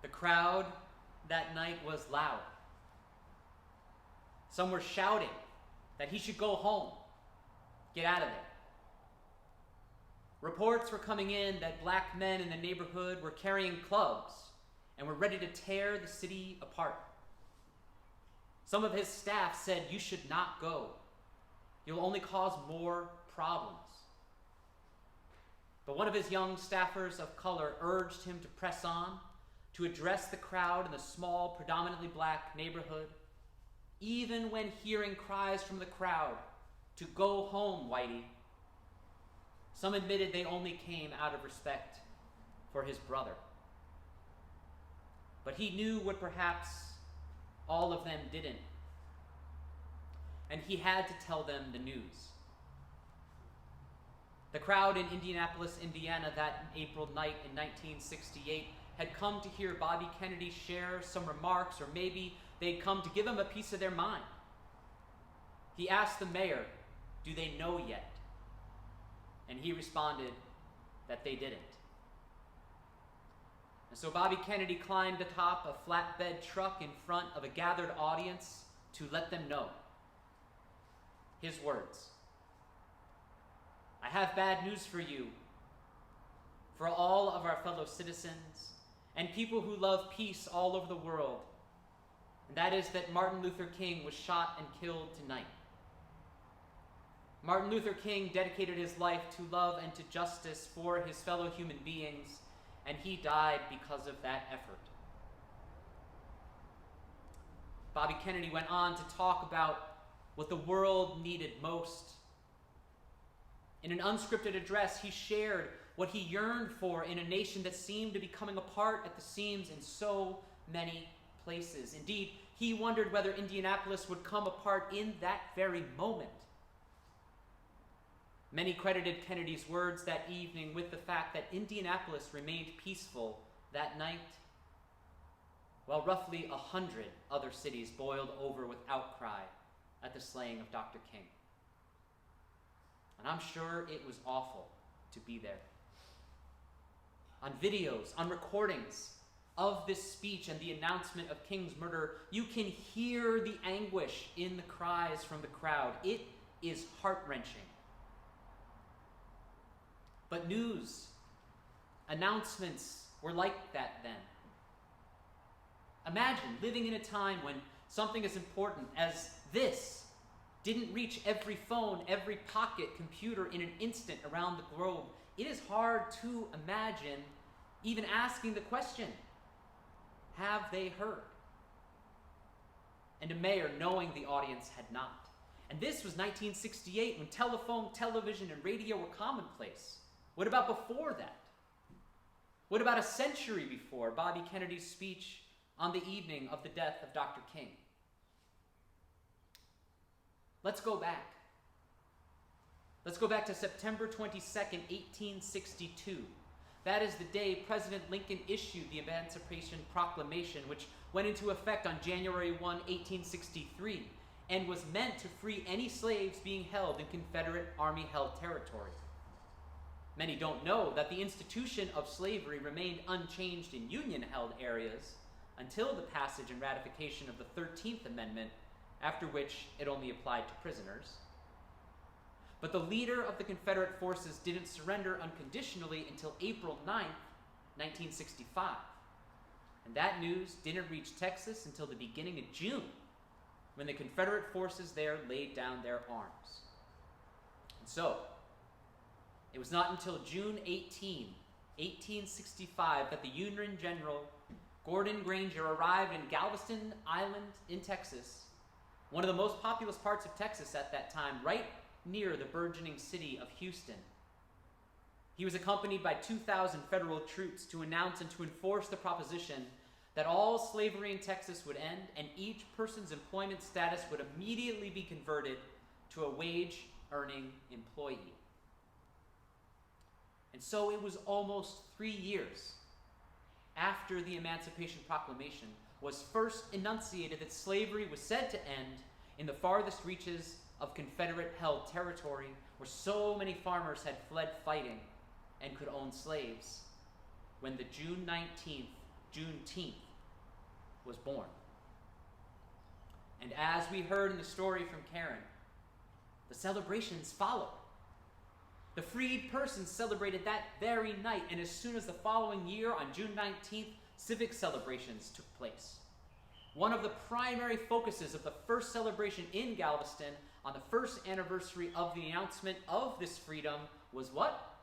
The crowd that night was loud. Some were shouting that he should go home, get out of there. Reports were coming in that black men in the neighborhood were carrying clubs and were ready to tear the city apart. Some of his staff said, "You should not go. You'll only cause more problems." But one of his young staffers of color urged him to press on, to address the crowd in the small, predominantly black neighborhood, even when hearing cries from the crowd to "Go home, Whitey." Some admitted they only came out of respect for his brother. But he knew what perhaps all of them didn't, and he had to tell them the news. The crowd in Indianapolis, Indiana, that April night in 1968 had come to hear Bobby Kennedy share some remarks, or maybe they'd come to give him a piece of their mind. He asked the mayor, "Do they know yet?" And he responded that they didn't. And so Bobby Kennedy climbed atop a flatbed truck in front of a gathered audience to let them know. His words: "I have bad news for you, for all of our fellow citizens and people who love peace all over the world, and that is that Martin Luther King was shot and killed tonight. Martin Luther King dedicated his life to love and to justice for his fellow human beings, and he died because of that effort." Bobby Kennedy went on to talk about what the world needed most. In an unscripted address, he shared what he yearned for in a nation that seemed to be coming apart at the seams in so many places. Indeed, he wondered whether Indianapolis would come apart in that very moment. Many credited Kennedy's words that evening with the fact that Indianapolis remained peaceful that night, while roughly 100 other cities boiled over with outcry at the slaying of Dr. King. And I'm sure it was awful to be there. On videos, on recordings of this speech and the announcement of King's murder, you can hear the anguish in the cries from the crowd. It is heart-wrenching. But news, announcements were like that then. Imagine living in a time when something as important as this didn't reach every phone, every pocket computer in an instant around the globe. It is hard to imagine even asking the question, have they heard? And a mayor knowing the audience had not. And this was 1968 when telephone, television, and radio were commonplace. What about before that? What about a century before Bobby Kennedy's speech on the evening of the death of Dr. King? Let's go back. Let's go back to September 22nd, 1862. That is the day President Lincoln issued the Emancipation Proclamation, which went into effect on January 1, 1863, and was meant to free any slaves being held in Confederate Army-held territory. Many don't know that the institution of slavery remained unchanged in Union-held areas until the passage and ratification of the 13th Amendment, after which it only applied to prisoners. But the leader of the Confederate forces didn't surrender unconditionally until April 9th, 1965. And that news didn't reach Texas until the beginning of June, when the Confederate forces there laid down their arms. And so, it was not until June 18, 1865, that the Union General Gordon Granger arrived in Galveston Island in Texas, one of the most populous parts of Texas at that time, right near the burgeoning city of Houston. He was accompanied by 2,000 federal troops to announce and to enforce the proposition that all slavery in Texas would end and each person's employment status would immediately be converted to a wage-earning employee. And so it was almost 3 years after the Emancipation Proclamation was first enunciated that slavery was said to end in the farthest reaches of Confederate-held territory where so many farmers had fled fighting and could own slaves, when the June 19th Juneteenth was born. And as we heard in the story from Karen, the celebrations followed. The freed persons celebrated that very night, and as soon as the following year, on June 19th, civic celebrations took place. One of the primary focuses of the first celebration in Galveston on the first anniversary of the announcement of this freedom was what?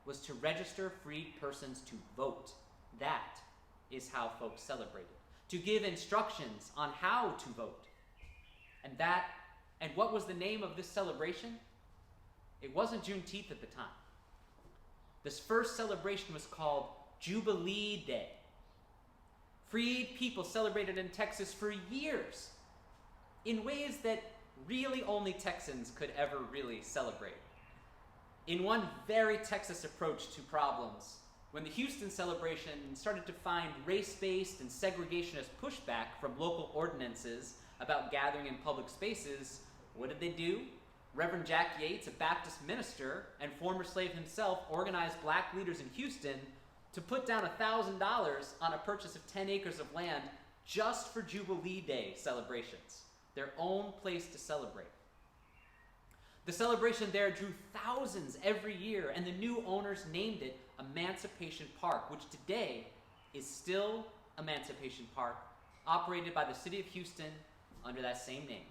Was to register freed persons to vote. That is how folks celebrated. To give instructions on how to vote. And what was the name of this celebration? It wasn't Juneteenth at the time. This first celebration was called Jubilee Day. Freed people celebrated in Texas for years in ways that really only Texans could ever really celebrate. In one very Texas approach to problems, when the Houston celebration started to find race-based and segregationist pushback from local ordinances about gathering in public spaces, what did they do? Reverend Jack Yates, a Baptist minister and former slave himself, organized black leaders in Houston to put down $1,000 on a purchase of 10 acres of land just for Jubilee Day celebrations, their own place to celebrate. The celebration there drew thousands every year, and the new owners named it Emancipation Park, which today is still Emancipation Park, operated by the city of Houston under that same name.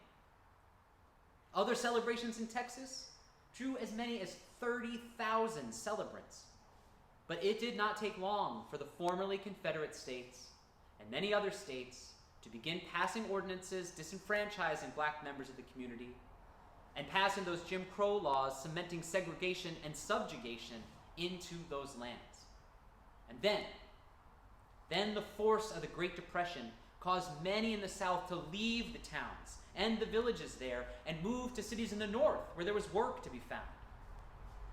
Other celebrations in Texas drew as many as 30,000 celebrants. But it did not take long for the formerly Confederate states and many other states to begin passing ordinances disenfranchising black members of the community and passing those Jim Crow laws cementing segregation and subjugation into those lands. And then the force of the Great Depression caused many in the South to leave the towns and the villages there and move to cities in the North where there was work to be found.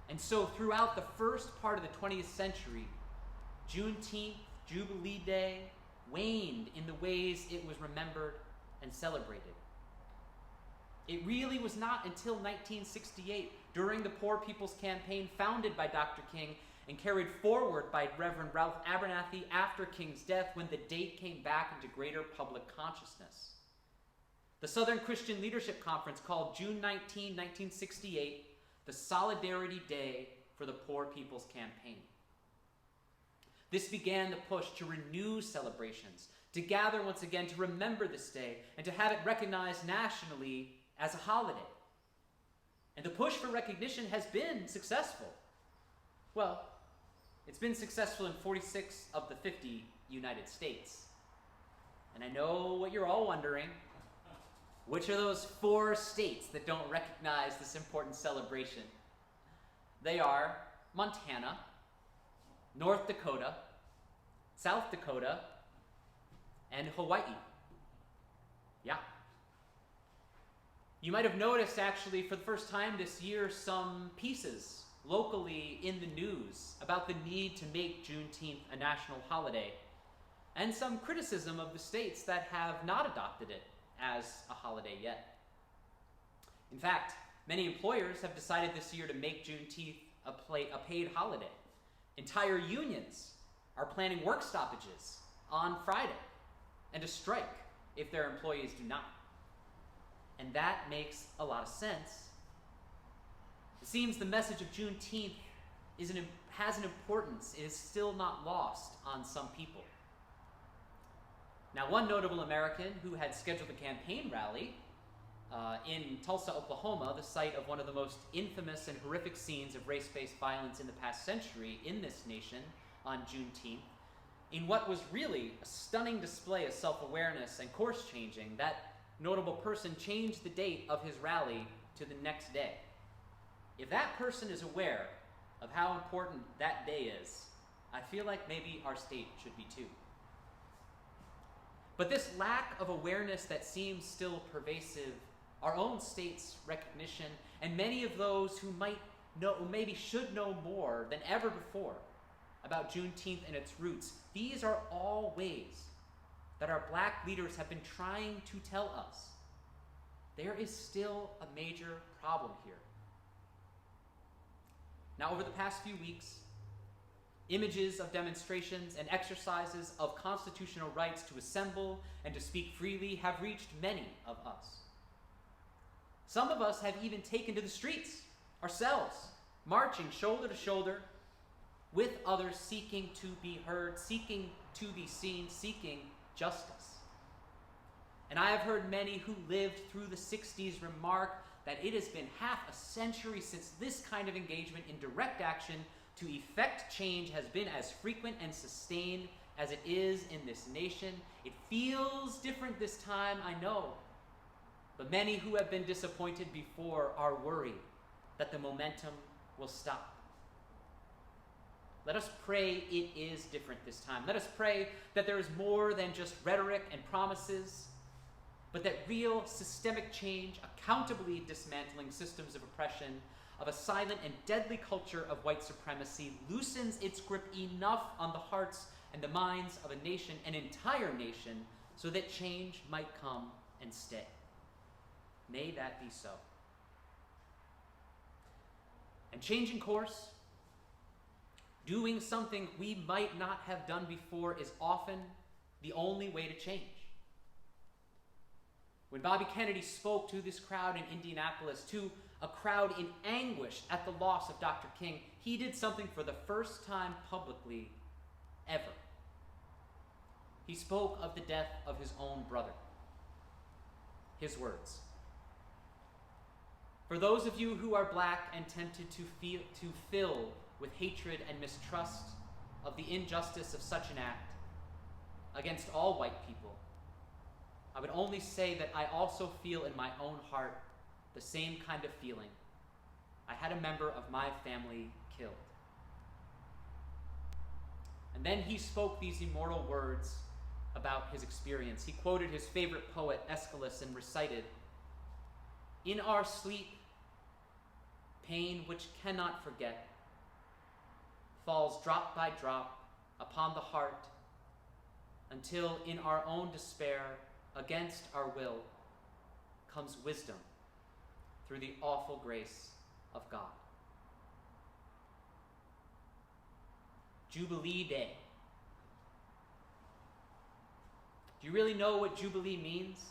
And so throughout the first part of the 20th century, Juneteenth, Jubilee Day, waned in the ways it was remembered and celebrated. It really was not until 1968, during the Poor People's Campaign founded by Dr. King and carried forward by Reverend Ralph Abernathy after King's death, when the date came back into greater public consciousness. The Southern Christian Leadership Conference called June 19, 1968, the Solidarity Day for the Poor People's Campaign. This began the push to renew celebrations, to gather once again to remember this day, and to have it recognized nationally as a holiday. And the push for recognition has been successful. Well, it's been successful in 46 of the 50 United States. And I know what you're all wondering. Which are those 4 states that don't recognize this important celebration? They are Montana, North Dakota, South Dakota, and Hawaii. Yeah. You might have noticed, actually, for the first time this year, some pieces locally in the news about the need to make Juneteenth a national holiday, and some criticism of the states that have not adopted it as a holiday yet. In fact, many employers have decided this year to make Juneteenth a paid holiday. Entire unions are planning work stoppages on Friday and a strike if their employees do not. And that makes a lot of sense. It seems the message of Juneteenth has an importance. It is still not lost on some people. Now, one notable American who had scheduled a campaign rally in Tulsa, Oklahoma, the site of one of the most infamous and horrific scenes of race-based violence in the past century in this nation on Juneteenth, in what was really a stunning display of self-awareness and course-changing, that notable person changed the date of his rally to the next day. If that person is aware of how important that day is, I feel like maybe our state should be too. But this lack of awareness that seems still pervasive, our own state's recognition, and many of those who might know, maybe should know more than ever before about Juneteenth and its roots, these are all ways that our black leaders have been trying to tell us there is still a major problem here. Now, over the past few weeks, Images of demonstrations and exercises of constitutional rights to assemble and to speak freely have reached many of us. Some of us have even taken to the streets ourselves, marching shoulder to shoulder with others, seeking to be heard, seeking to be seen, seeking justice. And I have heard many who lived through the 60s remark that it has been half a century since this kind of engagement in direct action to effect change has been as frequent and sustained as it is in this nation. It feels different this time, I know. But many who have been disappointed before are worried that the momentum will stop. Let us pray it is different this time. Let us pray that there is more than just rhetoric and promises, but that real systemic change, accountably dismantling systems of oppression, of a silent and deadly culture of white supremacy, loosens its grip enough on the hearts and the minds of a nation, an entire nation, so that change might come and stay. May that be so. And changing course, doing something we might not have done before, is often the only way to change. When Bobby Kennedy spoke to this crowd in Indianapolis, to a crowd in anguish at the loss of Dr. King, he did something for the first time publicly ever. He spoke of the death of his own brother. His words: "For those of you who are black and tempted to fill with hatred and mistrust of the injustice of such an act against all white people, I would only say that I also feel in my own heart the same kind of feeling. I had a member of my family killed." And then he spoke these immortal words about his experience. He quoted his favorite poet, Aeschylus, and recited, "In our sleep, pain which cannot forget falls drop by drop upon the heart, until in our own despair, against our will, comes wisdom through the awful grace of God." Jubilee Day. Do you really know what Jubilee means?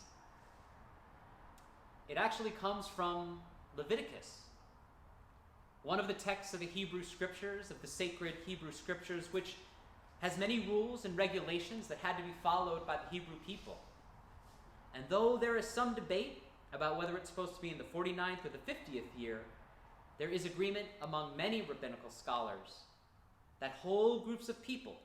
It actually comes from Leviticus, one of the texts of the Hebrew Scriptures, of the sacred Hebrew Scriptures, which has many rules and regulations that had to be followed by the Hebrew people. And though there is some debate about whether it's supposed to be in the 49th or the 50th year, there is agreement among many rabbinical scholars that whole groups of people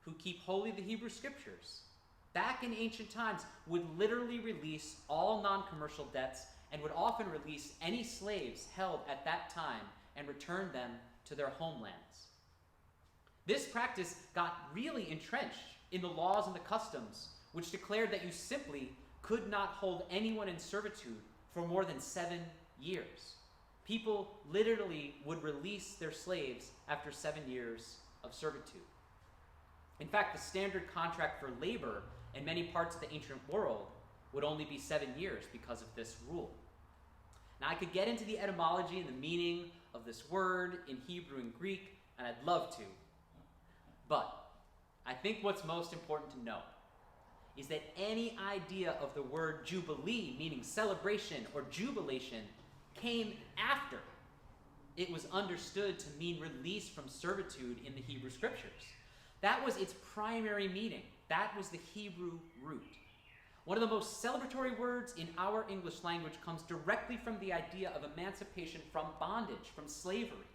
who keep holy the Hebrew Scriptures, back in ancient times, would literally release all non-commercial debts and would often release any slaves held at that time and return them to their homelands. This practice got really entrenched in the laws and the customs, which declared that you simply could not hold anyone in servitude for more than 7 years. People literally would release their slaves after 7 years of servitude. In fact, the standard contract for labor in many parts of the ancient world would only be 7 years because of this rule. Now, I could get into the etymology and the meaning of this word in Hebrew and Greek, and I'd love to. But I think what's most important to know is that any idea of the word jubilee, meaning celebration or jubilation, came after it was understood to mean release from servitude in the Hebrew Scriptures. That was its primary meaning. That was the Hebrew root. One of the most celebratory words in our English language comes directly from the idea of emancipation from bondage, from slavery.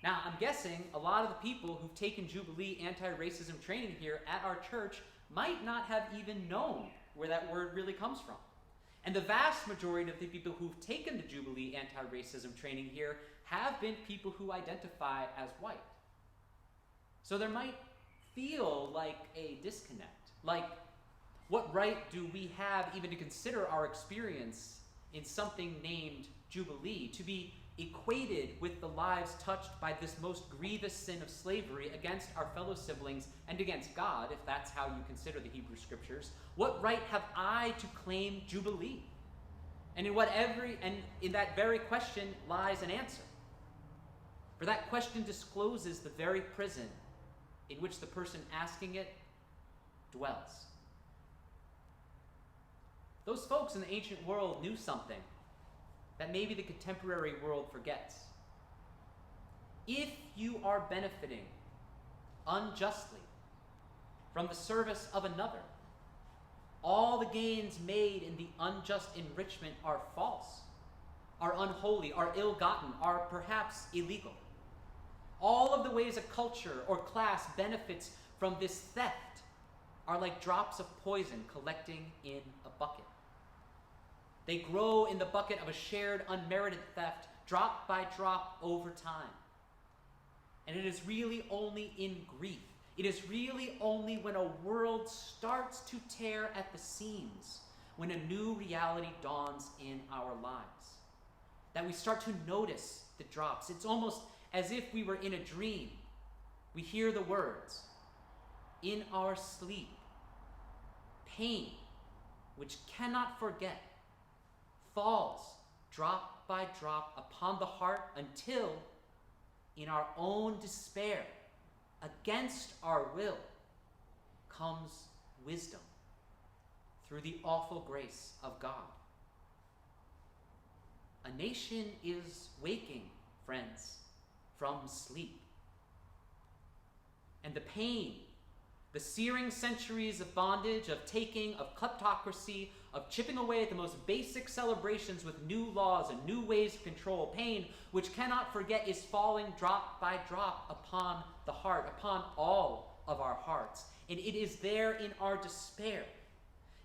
Now, I'm guessing a lot of the people who've taken Jubilee anti-racism training here at our church might not have even known where that word really comes from. And the vast majority of the people who've taken the Jubilee anti-racism training here have been people who identify as white. So there might feel like a disconnect. Like, what right do we have even to consider our experience in something named Jubilee, to be equated with the lives touched by this most grievous sin of slavery against our fellow siblings and against God, if that's how you consider the Hebrew Scriptures? What right have I to claim Jubilee? And in that very question lies an answer. For that question discloses the very prison in which the person asking it dwells. Those folks in the ancient world knew something that maybe the contemporary world forgets. If you are benefiting unjustly from the service of another, all the gains made in the unjust enrichment are false, are unholy, are ill-gotten, are perhaps illegal. All of the ways a culture or class benefits from this theft are like drops of poison collecting in a bucket. They grow in the bucket of a shared unmerited theft, drop by drop over time. And it is really only in grief, it is really only when a world starts to tear at the seams, when a new reality dawns in our lives, that we start to notice the drops. It's almost as if we were in a dream. We hear the words, in our sleep, pain, which cannot forget, falls drop by drop upon the heart until, in our own despair, against our will, comes wisdom through the awful grace of God. A nation is waking, friends, from sleep. And the pain, the searing centuries of bondage, of taking, of kleptocracy, of chipping away at the most basic celebrations with new laws and new ways of control, pain which cannot forget is falling drop by drop upon the heart, upon all of our hearts. And it is there in our despair,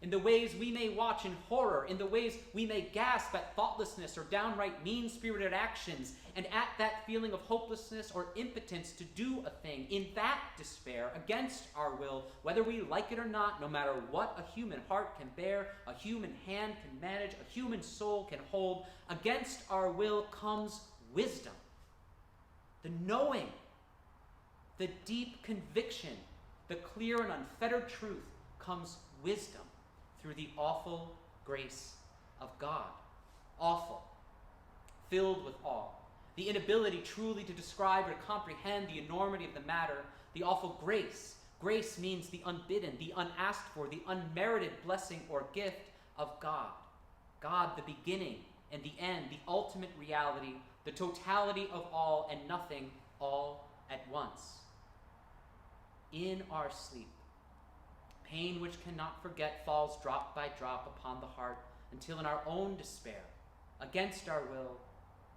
in the ways we may watch in horror, in the ways we may gasp at thoughtlessness or downright mean-spirited actions, and at that feeling of hopelessness or impotence to do a thing, in that despair, against our will, whether we like it or not, no matter what a human heart can bear, a human hand can manage, a human soul can hold, against our will comes wisdom. The knowing, the deep conviction, the clear and unfettered truth comes wisdom through the awful grace of God. Awful, filled with awe. The inability truly to describe or comprehend the enormity of the matter, the awful grace. Grace means the unbidden, the unasked for, the unmerited blessing or gift of God. God, the beginning and the end, the ultimate reality, the totality of all and nothing all at once. In our sleep, pain which cannot forget falls drop by drop upon the heart until in our own despair, against our will,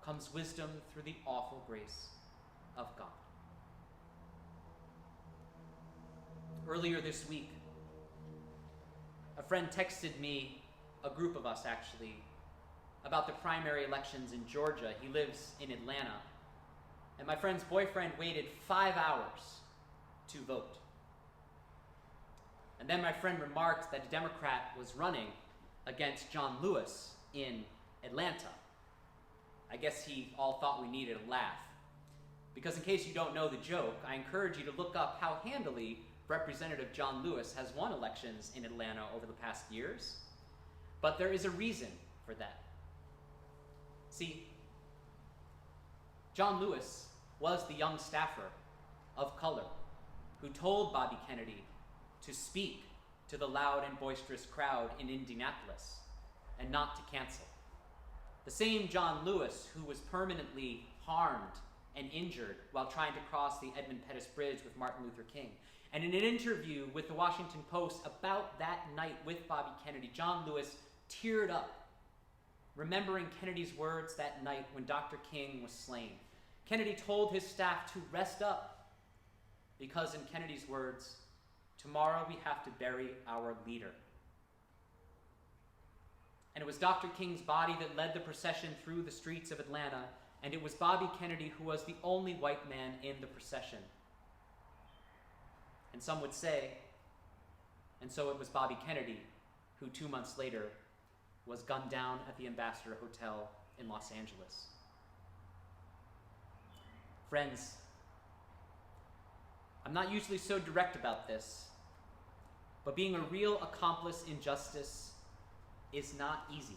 comes wisdom through the awful grace of God. Earlier this week, a friend texted me, a group of us actually, about the primary elections in Georgia. He lives in Atlanta. And my friend's boyfriend waited 5 hours to vote. And then my friend remarked that a Democrat was running against John Lewis in Atlanta. I guess he all thought we needed a laugh. Because in case you don't know the joke, I encourage you to look up how handily Representative John Lewis has won elections in Atlanta over the past years. But there is a reason for that. See, John Lewis was the young staffer of color who told Bobby Kennedy to speak to the loud and boisterous crowd in Indianapolis and not to cancel. The same John Lewis who was permanently harmed and injured while trying to cross the Edmund Pettus Bridge with Martin Luther King. And in an interview with the Washington Post about that night with Bobby Kennedy, John Lewis teared up, remembering Kennedy's words that night when Dr. King was slain. Kennedy told his staff to rest up because, in Kennedy's words, tomorrow we have to bury our leader. And it was Dr. King's body that led the procession through the streets of Atlanta, and it was Bobby Kennedy who was the only white man in the procession. And some would say, and so it was Bobby Kennedy who 2 months later was gunned down at the Ambassador Hotel in Los Angeles. Friends, I'm not usually so direct about this, but being a real accomplice in justice is not easy.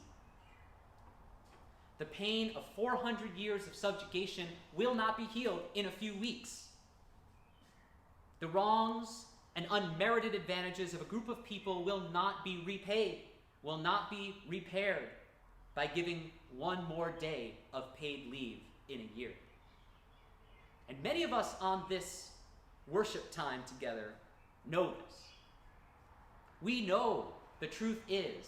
The pain of 400 years of subjugation will not be healed in a few weeks. The wrongs and unmerited advantages of a group of people will not be repaid, will not be repaired by giving one more day of paid leave in a year. And many of us on this worship time together know this. We know the truth is,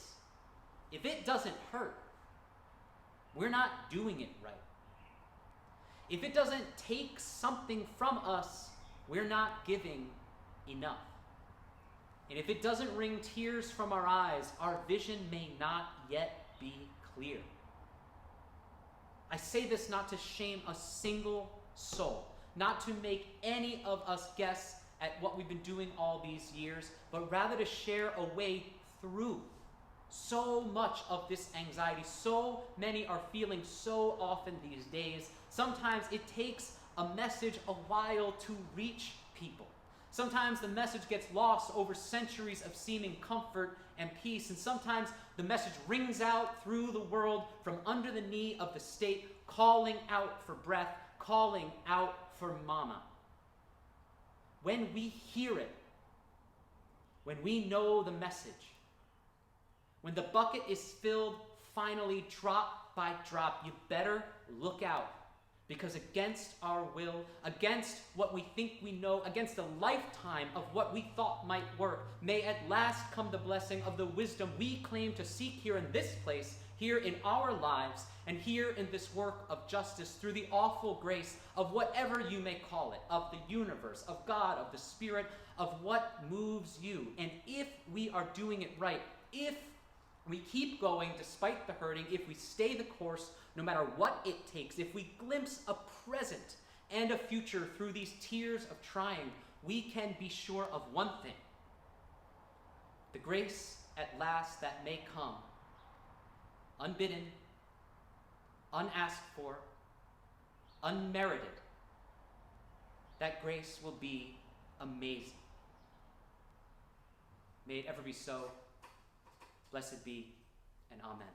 if it doesn't hurt, we're not doing it right. If it doesn't take something from us, we're not giving enough. And if it doesn't wring tears from our eyes, our vision may not yet be clear. I say this not to shame a single soul, not to make any of us guess at what we've been doing all these years, but rather to share a way through so much of this anxiety. So many are feeling so often these days. Sometimes it takes a message a while to reach people. Sometimes the message gets lost over centuries of seeming comfort and peace, and sometimes the message rings out through the world from under the knee of the state, calling out for breath, calling out for mama. When we hear it, when we know the message, when the bucket is filled finally drop by drop, you better look out. Because against our will, against what we think we know, against a lifetime of what we thought might work, may at last come the blessing of the wisdom we claim to seek here in this place, here in our lives, and here in this work of justice through the awful grace of whatever you may call it, of the universe, of God, of the Spirit, of what moves you. And if we are doing it right, if we keep going despite the hurting, if we stay the course, no matter what it takes, if we glimpse a present and a future through these tears of trying, we can be sure of one thing: the grace at last that may come, unbidden, unasked for, unmerited, that grace will be amazing. May it ever be so. Blessed be, and amen.